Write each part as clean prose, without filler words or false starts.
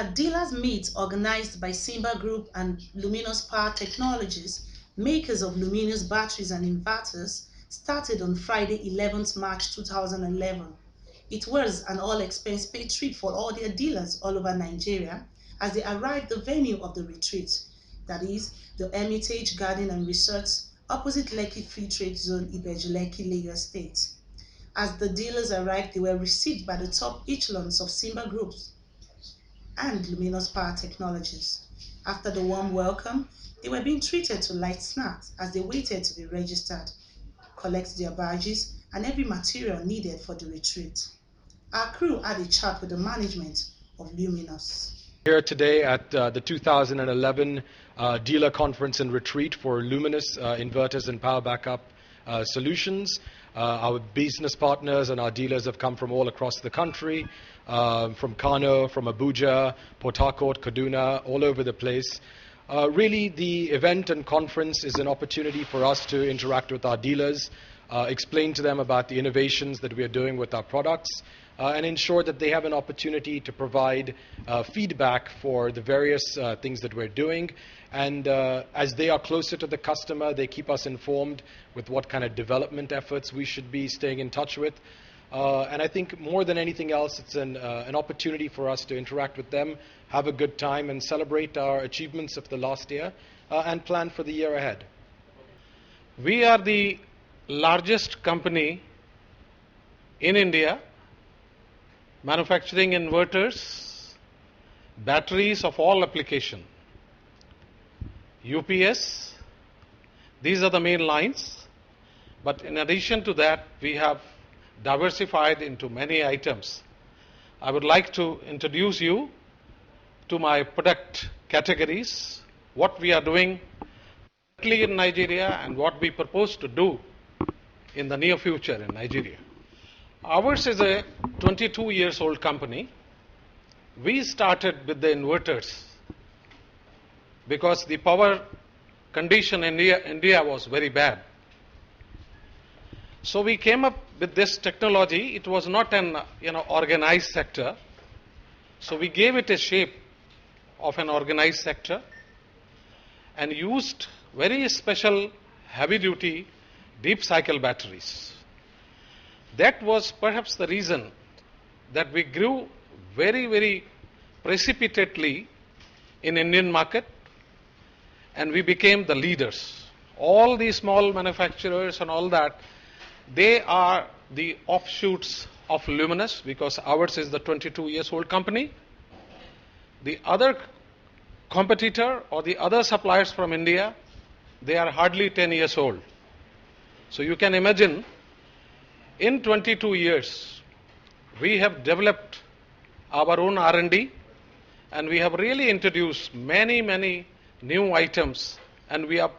The dealers meet organized by Simba Group and Luminous Power Technologies, makers of Luminous batteries and inverters, started on Friday 11th March 2011. It was an all-expense-paid trip for all their dealers all over Nigeria as they arrived the venue of the retreat, that is, the Hermitage Garden and Resorts opposite Lekki Free Trade Zone, Ibeju, Lekki, Lagos State. As the dealers arrived, they were received by the top echelons of Simba Groups and Luminous Power Technologies. After the warm welcome, they were being treated to light snacks as they waited to be registered, collect their badges, and every material needed for the retreat. Our crew had a chat with the management of Luminous. Here today at the 2011 dealer conference and retreat for Luminous inverters and power backup solutions. Our business partners and our dealers have come from all across the country, from Kano, from Abuja, Port Harcourt, Kaduna, all over the place. Really, the event and conference is an opportunity for us to interact with our dealers, explain to them about the innovations that we are doing with our products, and ensure that they have an opportunity to provide feedback for the various things that we're doing. And as they are closer to the customer, they keep us informed with what kind of development efforts we should be staying in touch with. And I think more than anything else, it's an opportunity for us to interact with them, have a good time, and celebrate our achievements of the last year and plan for the year ahead. We are the largest company in India manufacturing inverters, batteries of all application, UPS, these are the main lines. But in addition to that, we have diversified into many items. I would like to introduce you to my product categories, what we are doing currently in Nigeria and what we propose to do in the near future in Nigeria. Ours is a 22 years old company. We started with the inverters because the power condition in India was very bad. So we came up with this technology. It was not an organized sector. So we gave it a shape of an organized sector and used very special heavy duty deep cycle batteries. That was perhaps the reason that we grew very, very precipitately in Indian market and we became the leaders. All these small manufacturers and all that, they are the offshoots of Luminous because ours is the 22 years old company. The other competitor or the other suppliers from India, they are hardly 10 years old. So you can imagine in 22 years, we have developed our own R&D and we have really introduced many, many new items and we are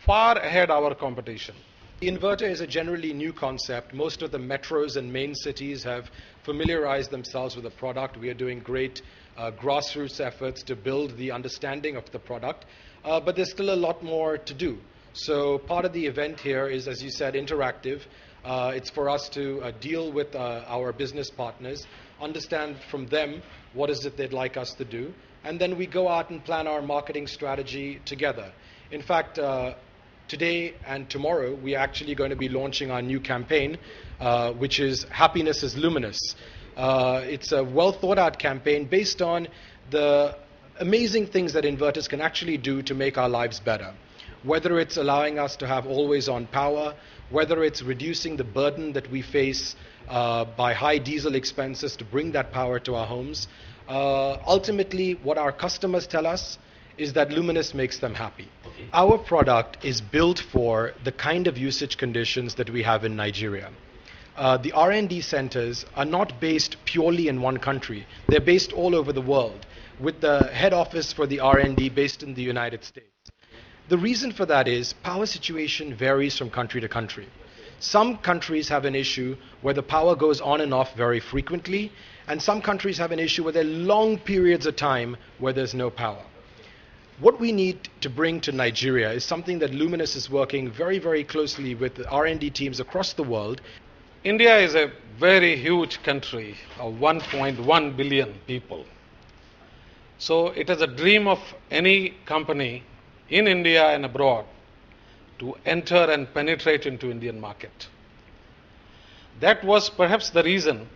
far ahead of our competition. The inverter is a generally new concept. Most of the metros and main cities have familiarized themselves with the product. We are doing great grassroots efforts to build the understanding of the product, but there's still a lot more to do. So part of the event here is, as you said, interactive. It's for us to deal with our business partners, understand from them what is it they'd like us to do, and then we go out and plan our marketing strategy together. In fact, today and tomorrow, we are actually going to be launching our new campaign, which is Happiness is Luminous. It's a well thought out campaign based on the amazing things that inverters can actually do to make our lives better. Whether it's allowing us to have always on power, whether it's reducing the burden that we face by high diesel expenses to bring that power to our homes. Ultimately, what our customers tell us is that Luminous makes them happy. Our product is built for the kind of usage conditions that we have in Nigeria. The R&D centers are not based purely in one country. They're based all over the world, with the head office for the R&D based in the United States. The reason for that is power situation varies from country to country. Some countries have an issue where the power goes on and off very frequently, and some countries have an issue where there are long periods of time where there's no power. What we need to bring to Nigeria is something that Luminous is working very, very closely with the R&D teams across the world. India is a very huge country of 1.1 billion people. So it is a dream of any company in India and abroad to enter and penetrate into Indian market. That was perhaps the reason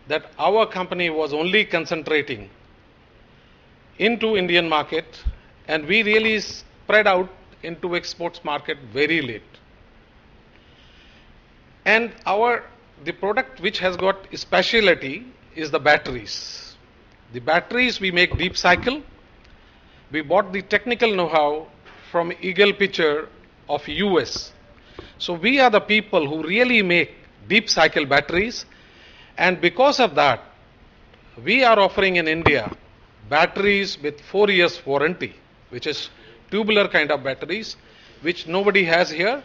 that our company was only concentrating into Indian market, and we really spread out into exports market very late. And the product which has got specialty is the batteries. The batteries we make deep cycle. We bought the technical know-how from Eagle Pitcher of US. So we are the people who really make deep cycle batteries, and because of that, we are offering in India batteries with 4 years warranty, which is tubular kind of batteries, which nobody has here,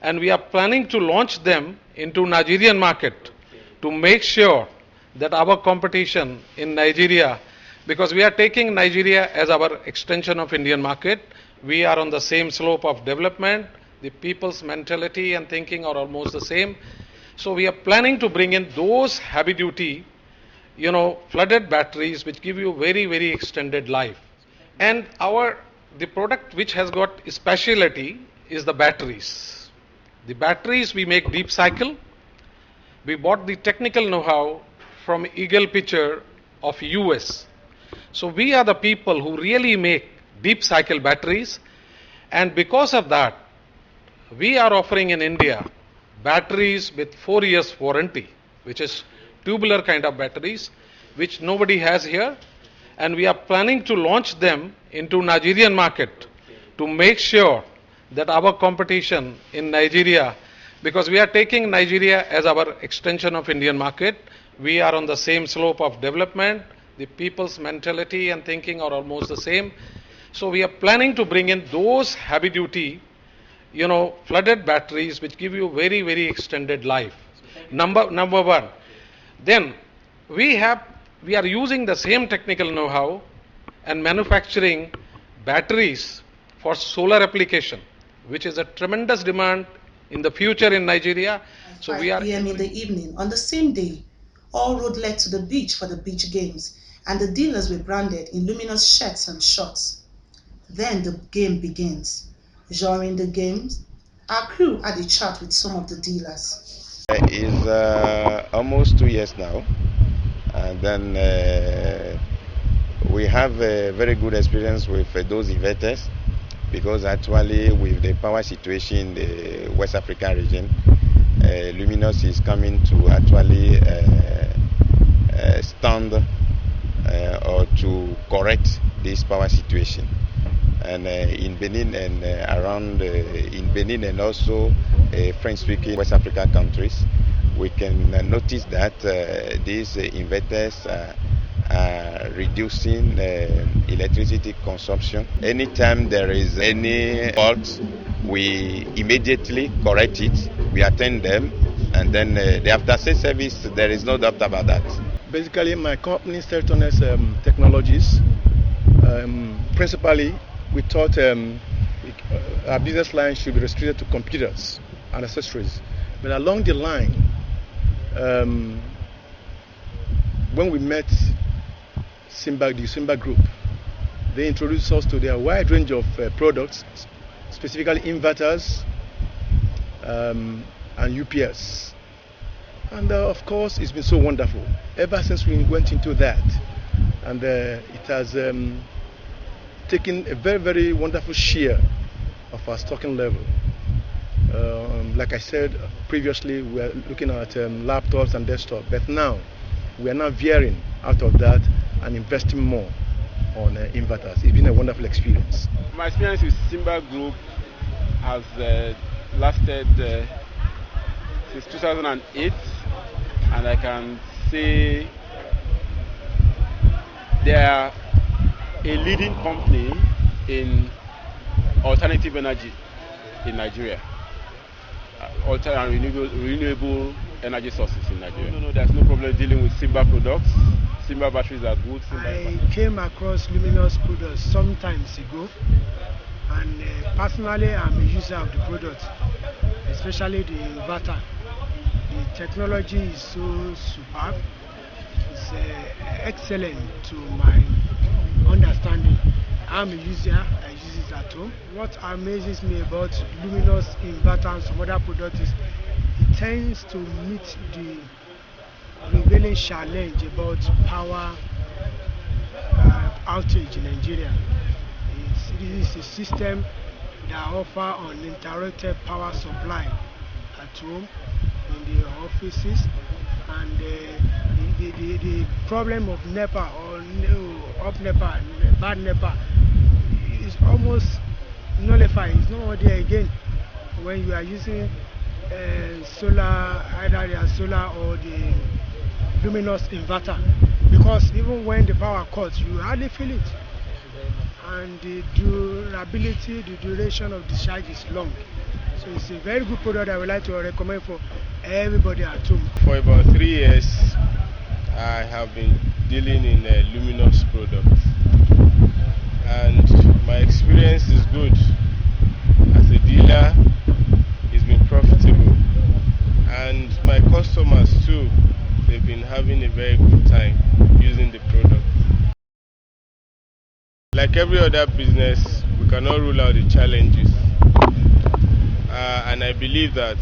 and we are planning to launch them into Nigerian market to make sure that our competition in Nigeria, because we are taking Nigeria as our extension of Indian market, we are on the same slope of development, the people's mentality and thinking are almost the same. So we are planning to bring in those heavy duty, flooded batteries which give you very, very extended life. And the product which has got specialty is the batteries. The batteries we make deep cycle. We bought the technical know-how from Eagle Pitcher of US. So we are the people who really make deep cycle batteries, and because of that, we are offering in India batteries with 4 years warranty, which is tubular kind of batteries, which nobody has here, and we are planning to launch them into Nigerian market to make sure that our competition in Nigeria, because we are taking Nigeria as our extension of Indian market, we are on the same slope of development, the people's mentality and thinking are almost the same. So we are planning to bring in those heavy duty, flooded batteries which give you very, very extended life. Number one. Then we are using the same technical know-how and manufacturing batteries for solar application, which is a tremendous demand in the future in Nigeria. At So we 5 are p.m. in the evening on the same day, all road led to the beach for the beach games, and the dealers were branded in Luminous shirts and shorts. Then the game begins. During the games, our crew had a chat with some of the dealers. It's almost 2 years now, and then we have a very good experience with those inverters, because actually with the power situation in the West African region, Luminous is coming to actually stand or to correct this power situation. And in Benin and around in Benin and also French-speaking West African countries, we can notice that these inverters are reducing electricity consumption. Anytime there is any fault, we immediately correct it, we attend them, and then the after-sales service, there is no doubt about that. Basically, my company, Celtones Technologies, principally, we thought our business line should be restricted to computers and accessories. But along the line, when we met the Simba Group, they introduced us to their wide range of products, specifically inverters and UPS. And of course, it's been so wonderful ever since we went into that. And it has taken a very, very wonderful share of our stocking level. Like I said previously, we are looking at laptops and desktop, but now we are now veering out of that and investing more on inverters. It's been a wonderful experience. My experience with Simba Group has lasted since 2008, and I can say they are a leading company in alternative energy in Nigeria, renewable energy sources in Nigeria. No, there's no problem dealing with Simba products. Simba batteries are good. I came across Luminous products sometimes ago, and personally I'm a user of the product, especially the inverter. The technology is so superb. It's excellent to my I'm a user, I use it at home. What amazes me about Luminous inverter and some other products is it tends to meet the prevailing challenge about power outage in Nigeria. It is a system that offers uninterrupted power supply at home, in the offices, and the problem of NEPA or up NEPA, bad NEPA is almost nullified. It's not there again when you are using solar, either the solar or the luminous inverter, because even when the power cuts, you hardly feel it, and the durability, the duration of discharge is long. So it's a very good product I would like to recommend for everybody at home. For about 3 years, I have been dealing in luminous products, and my experience is good. As a dealer, it's been profitable, and my customers too, they've been having a very good time using the product. Like every other business, we cannot rule out the challenges, and I believe that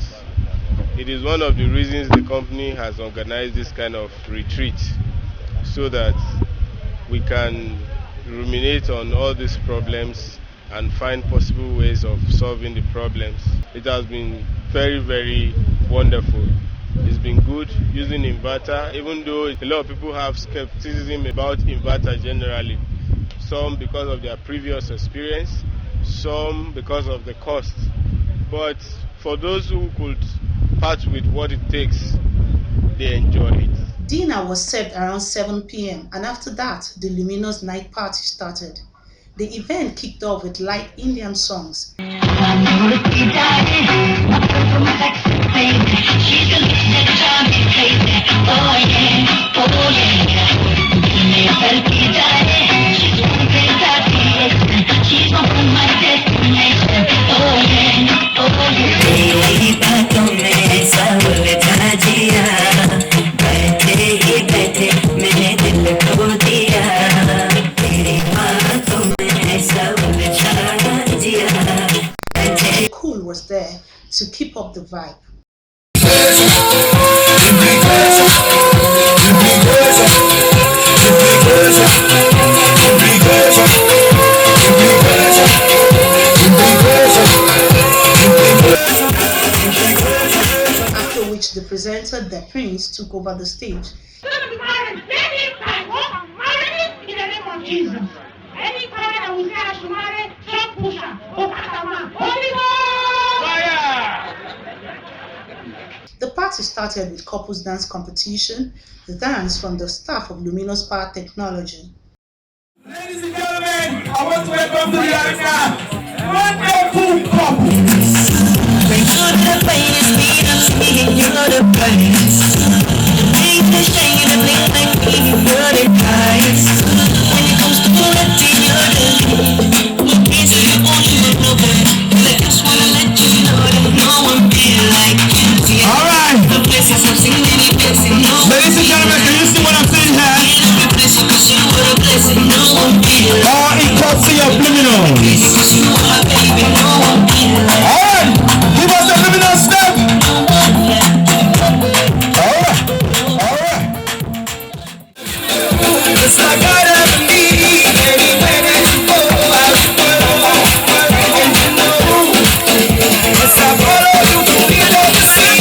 it is one of the reasons the company has organized this kind of retreat, so that we can ruminate on all these problems and find possible ways of solving the problems. It has been very, very wonderful. It's been good using inverter, even though a lot of people have skepticism about inverter generally. Some because of their previous experience, some because of the cost. But for those who could part with what it takes, they enjoy it. Dinner was served around 7 p.m. and after that, the Luminous night party started. The event kicked off with light Indian songs. Cool was there to keep up the vibe. After which the presenter, The Prince, took over the stage. In the name of Jesus. Any power that will say I should marry, some pusher, Holy Ghost! The party started with couples dance competition, the dance from the staff of Luminous Power Technology. Ladies and gentlemen, I want to welcome to the arena wonderful couple. Ladies and gentlemen, can you see what I'm saying here? All in courtesy of Luminous. Alright, give us the Luminous step. Alright. It's like I never need anywhere that you go. And you know, yes, I follow you to feel all the sea.